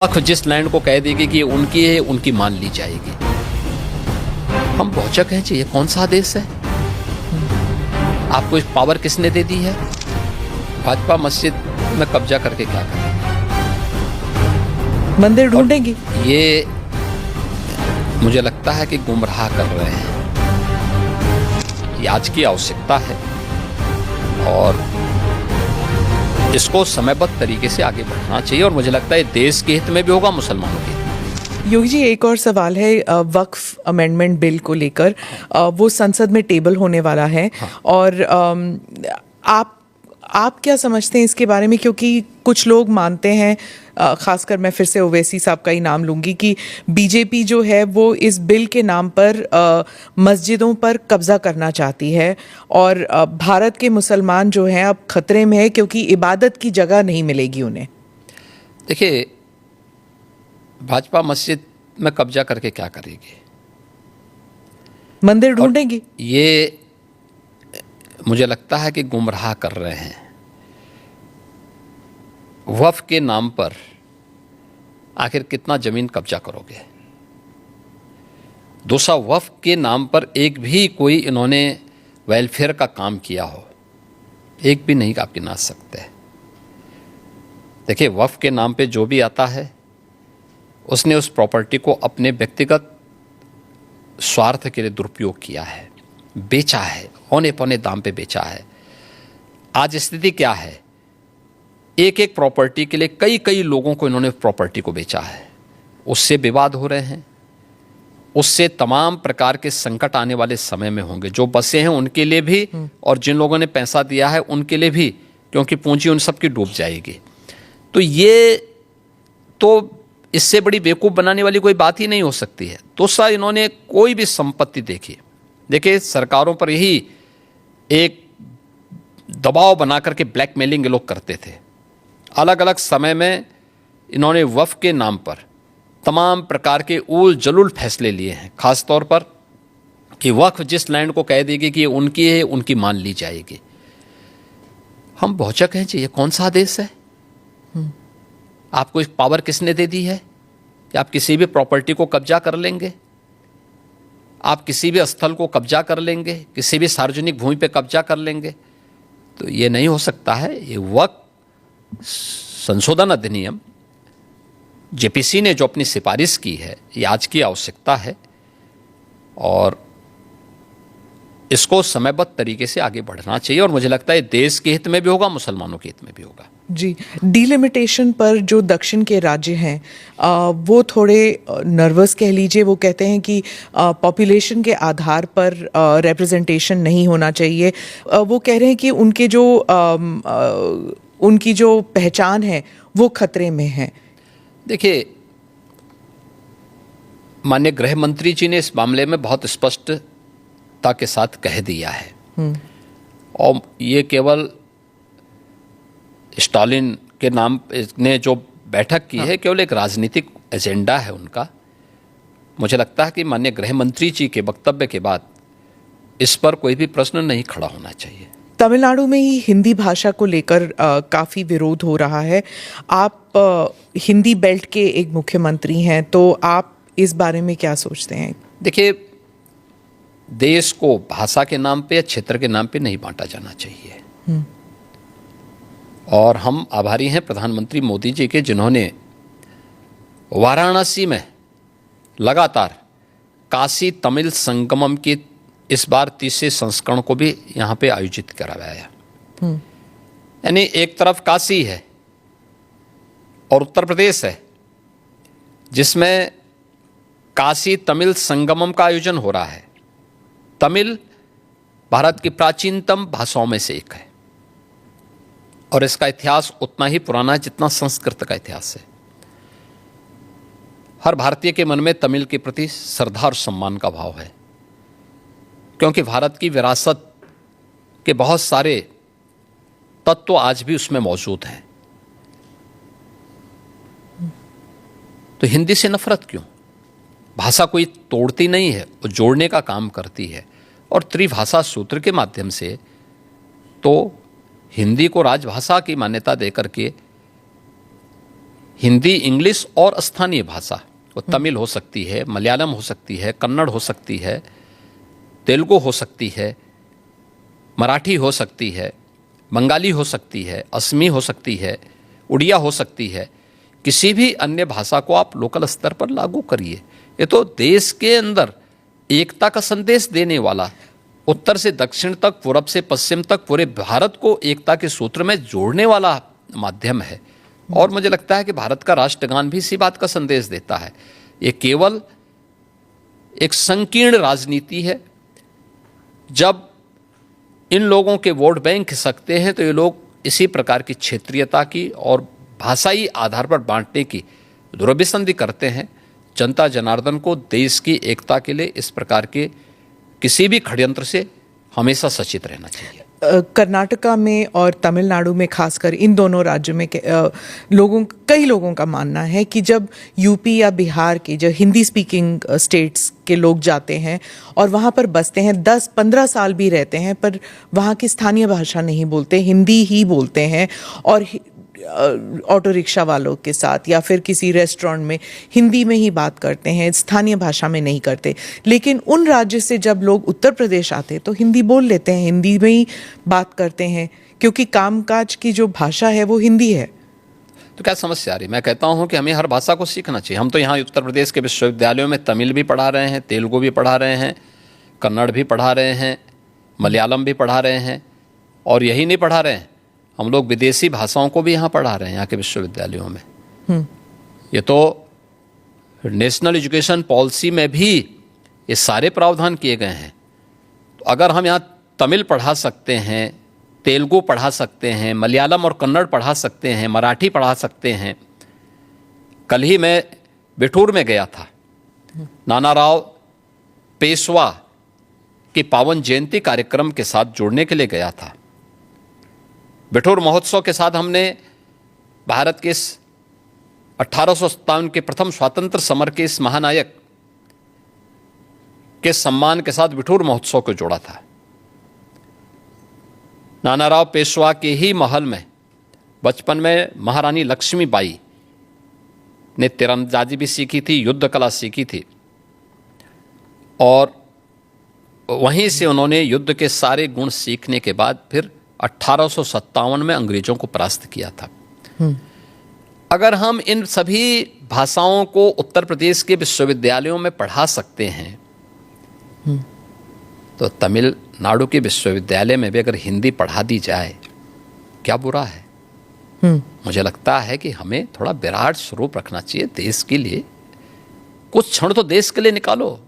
वक्फ जिस लैंड को कह देगी कि उनकी है, उनकी मान ली जाएगी। हम बहुचक हैं जी, ये कौन सा आदेश है? आपको इस पावर किसने दे दी है? भाजपा मस्जिद में कब्जा करके क्या करेगी? मंदिर ढूंढेगी। ये मुझे लगता है कि गुमराह कर रहे हैं। ये आज की आवश्यकता है और इसको समयबद्ध तरीके से आगे बढ़ना चाहिए और मुझे लगता है देश के हित में भी होगा, मुसलमानों के हित में। योगी जी, एक और सवाल है वक्फ अमेंडमेंट बिल को लेकर। वो संसद में टेबल होने वाला है। और आप क्या समझते हैं इसके बारे में? क्योंकि कुछ लोग मानते हैं, खासकर मैं फिर से ओवैसी साहब का ही नाम लूंगी, कि बीजेपी जो है वो इस बिल के नाम पर मस्जिदों पर कब्जा करना चाहती है और भारत के मुसलमान जो हैं अब खतरे में है क्योंकि इबादत की जगह नहीं मिलेगी उन्हें। देखिए, भाजपा मस्जिद में कब्जा करके क्या करेगी? मंदिर ढूंढेगी। ये मुझे लगता है कि गुमराह कर रहे हैं। वक्फ के नाम पर आखिर कितना जमीन कब्जा करोगे? दूसरा, वक्फ के नाम पर एक भी कोई इन्होंने वेलफेयर का काम किया हो, एक भी नहीं आप गिना सकते। देखिए, वक्फ के नाम पे जो भी आता है उसने उस प्रॉपर्टी को अपने व्यक्तिगत स्वार्थ के लिए दुरुपयोग किया है, बेचा है, औने पौने दाम पे बेचा है। आज स्थिति क्या है? एक एक प्रॉपर्टी के लिए कई कई लोगों को इन्होंने प्रॉपर्टी को बेचा है। उससे विवाद हो रहे हैं, उससे तमाम प्रकार के संकट आने वाले समय में होंगे। जो बसे हैं उनके लिए भी और जिन लोगों ने पैसा दिया है उनके लिए भी, क्योंकि पूंजी उन सबकी डूब जाएगी। तो ये तो इससे बड़ी बेवकूफ़ बनाने वाली कोई बात ही नहीं हो सकती है। दूसरा, इन्होंने कोई भी संपत्ति देखिए सरकारों पर यही एक दबाव बना करके ब्लैकमेलिंग लोग करते थे। अलग अलग समय में इन्होंने वक्फ के नाम पर तमाम प्रकार के उल जलूल फैसले लिए हैं, खास तौर पर कि वक्फ जिस लैंड को कह देगी कि उनकी है, उनकी मान ली जाएगी। हम बहुचक हैं जी, ये कौन सा आदेश है? आपको इस पावर किसने दे दी है कि आप किसी भी प्रॉपर्टी को कब्जा कर लेंगे, आप किसी भी स्थल को कब्जा कर लेंगे, किसी भी सार्वजनिक भूमि पे कब्जा कर लेंगे? तो ये नहीं हो सकता है। ये वक्फ संशोधन अधिनियम जेपीसी ने जो अपनी सिफारिश की है, ये आज की आवश्यकता है और इसको समयबद्ध तरीके से आगे बढ़ना चाहिए और मुझे लगता है देश के हित में भी होगा, मुसलमानों के हित में भी होगा। जी, डिलिमिटेशन पर जो दक्षिण के राज्य हैं वो थोड़े नर्वस कह लीजिए। वो कहते हैं कि पॉपुलेशन के आधार पर रिप्रेजेंटेशन नहीं होना चाहिए। वो कह रहे हैं कि उनकी जो पहचान है वो खतरे में है। देखिए, माननीय गृह मंत्री जी ने इस मामले में बहुत स्पष्टता के साथ कह दिया है और ये केवल स्टालिन के नाम ने जो बैठक की है, केवल एक राजनीतिक एजेंडा है उनका। मुझे लगता है कि माननीय गृह मंत्री जी के वक्तव्य के बाद इस पर कोई भी प्रश्न नहीं खड़ा होना चाहिए। तमिलनाडु में ही हिंदी भाषा को लेकर काफ़ी विरोध हो रहा है। आप हिंदी बेल्ट के एक मुख्यमंत्री हैं, तो आप इस बारे में क्या सोचते हैं? देखिए, देश को भाषा के नाम पे या क्षेत्र के नाम पे नहीं बांटा जाना चाहिए और हम आभारी हैं प्रधानमंत्री मोदी जी के, जिन्होंने वाराणसी में लगातार काशी तमिल संगमम की इस बार 30वें संस्करण को भी यहाँ पे आयोजित करवाया। यानी एक तरफ काशी है और उत्तर प्रदेश है, जिसमें काशी तमिल संगमम का आयोजन हो रहा है। तमिल भारत की प्राचीनतम भाषाओं में से एक है और इसका इतिहास उतना ही पुराना है जितना संस्कृत का इतिहास है। हर भारतीय के मन में तमिल के प्रति श्रद्धा और सम्मान का भाव है, क्योंकि भारत की विरासत के बहुत सारे तत्व आज भी उसमें मौजूद हैं। तो हिंदी से नफरत क्यों? भाषा कोई तोड़ती नहीं है, वो जोड़ने का काम करती है और त्रिभाषा सूत्र के माध्यम से तो हिंदी को राजभाषा की मान्यता देकर के हिंदी, इंग्लिश और स्थानीय भाषा, वो तमिल हो सकती है, मलयालम हो सकती है, कन्नड़ हो सकती है, तेलुगु हो सकती है, मराठी हो सकती है, बंगाली हो सकती है, असमी हो सकती है, उड़िया हो सकती है। किसी भी अन्य भाषा को आप लोकल स्तर पर लागू करिए। ये तो देश के अंदर एकता का संदेश देने वाला, उत्तर से दक्षिण तक, पूरब से पश्चिम तक पूरे भारत को एकता के सूत्र में जोड़ने वाला माध्यम है। और मुझे लगता है कि भारत का राष्ट्रगान भी इसी बात का संदेश देता है। ये केवल एक संकीर्ण राजनीति है। जब इन लोगों के वोट बैंक खिसकते हैं तो ये लोग इसी प्रकार की क्षेत्रीयता की और भाषाई आधार पर बांटने की दुरभिसंधि करते हैं। जनता जनार्दन को देश की एकता के लिए इस प्रकार के किसी भी षड्यंत्र से हमेशा सचेत रहना चाहिए। कर्नाटका में और तमिलनाडु में, खासकर इन दोनों राज्यों में कई लोगों का मानना है कि जब यूपी या बिहार के जो हिंदी स्पीकिंग स्टेट्स के लोग जाते हैं और वहाँ पर बसते हैं, 10-15 साल भी रहते हैं, पर वहाँ की स्थानीय भाषा नहीं बोलते, हिंदी ही बोलते हैं, और ऑटो रिक्शा वालों के साथ या फिर किसी रेस्टोरेंट में हिंदी में ही बात करते हैं, स्थानीय भाषा में नहीं करते। लेकिन उन राज्य से जब लोग उत्तर प्रदेश आते हैं तो हिंदी बोल लेते हैं, हिंदी में ही बात करते हैं, क्योंकि कामकाज की जो भाषा है वो हिंदी है। तो क्या समस्या आ रही? मैं कहता हूं कि हमें हर भाषा को सीखना चाहिए। हम तो यहाँ उत्तर प्रदेश के विश्वविद्यालयों में तमिल भी पढ़ा रहे हैं, तेलुगु भी पढ़ा रहे हैं, कन्नड़ भी पढ़ा रहे हैं, मलयालम भी पढ़ा रहे हैं, और यही नहीं पढ़ा रहे हैं, हम लोग विदेशी भाषाओं को भी यहाँ पढ़ा रहे हैं यहाँ के विश्वविद्यालयों में। ये तो नेशनल एजुकेशन पॉलिसी में भी ये सारे प्रावधान किए गए हैं। तो अगर हम यहाँ तमिल पढ़ा सकते हैं, तेलुगु पढ़ा सकते हैं, मलयालम और कन्नड़ पढ़ा सकते हैं, मराठी पढ़ा सकते हैं। कल ही मैं बिठूर में गया था, नानाराव पेशवा की पावन जयंती कार्यक्रम के साथ जुड़ने के लिए गया था। बिठूर महोत्सव के साथ हमने भारत के 1857 के प्रथम स्वतंत्र समर के इस महानायक के सम्मान के साथ बिठूर महोत्सव को जोड़ा था। नानाराव पेशवा के ही महल में बचपन में महारानी लक्ष्मीबाई ने तीरंदाजी भी सीखी थी, युद्ध कला सीखी थी, और वहीं से उन्होंने युद्ध के सारे गुण सीखने के बाद फिर 1857 में अंग्रेजों को परास्त किया था। अगर हम इन सभी भाषाओं को उत्तर प्रदेश के विश्वविद्यालयों में पढ़ा सकते हैं तो तमिलनाडु के विश्वविद्यालय में भी अगर हिंदी पढ़ा दी जाए, क्या बुरा है? मुझे लगता है कि हमें थोड़ा विराट स्वरूप रखना चाहिए देश के लिए। कुछ क्षण तो देश के लिए निकालो।